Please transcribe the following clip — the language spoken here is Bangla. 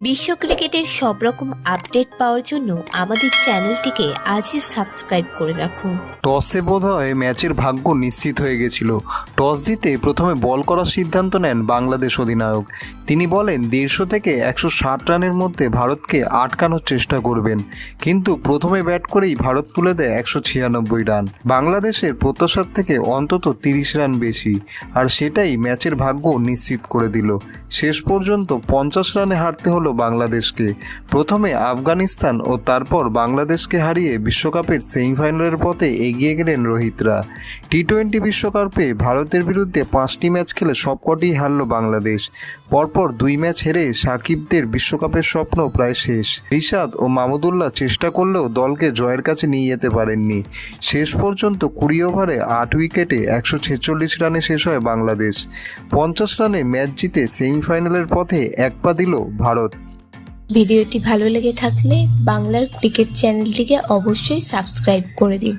বিশ্ব ক্রিকেটের সব রকম আপডেট পাওয়ার জন্য আমাদের চ্যানেলটিকে আজই সাবস্ক্রাইব করে রাখুন। টসে বোধহয় ম্যাচের ভাগ্য নিশ্চিত হয়ে গেছিল। টস জিতে প্রথমে বল করার সিদ্ধান্ত নেন বাংলাদেশ অধিনায়ক। তিনি বলেন 150 থেকে 160 রানের মধ্যে ভারতকে আটকানোর চেষ্টা করবেন, কিন্তু প্রথমে ব্যাট করেই ভারত তুলে দেয় 196 রান। বাংলাদেশের প্রত্যাশার থেকে অন্তত 30 রান বেশি, আর সেটাই ম্যাচের ভাগ্য নিশ্চিত করে দিল। শেষ পর্যন্ত 50 রানে হারতে হলো বাংলাদেশকে। প্রথমে আফগানিস্তান ও তারপর বাংলাদেশকে হারিয়ে বিশ্বকাপের সেমিফাইনালের পথে এগিয়ে গেলেন রোহিতরা। টি-20 বিশ্বকাপে ভারতের বিরুদ্ধে 5টি ম্যাচ খেলে সবকটি হারল বাংলাদেশ। পরপর 2 ম্যাচ হেরে সাকিবদের বিশ্বকাপের স্বপ্ন প্রায় শেষ। রিশাদ ও মাহমুদুল্লাহ চেষ্টা করলেও দলকে জয়ের কাছে নিয়ে যেতে পারেননি। শেষ পর্যন্ত 20 ওভারে 8 উইকেটে 146 রানে শেষ হয় বাংলাদেশ। 50 রানে ম্যাচ জিতে সেমিফাইনালের পথে এক পা দিল ভারত। ভিডিওটি ভালো লেগে থাকলে বাংলার ক্রিকেট চ্যানেলটিকে অবশ্যই সাবস্ক্রাইব করে দিন।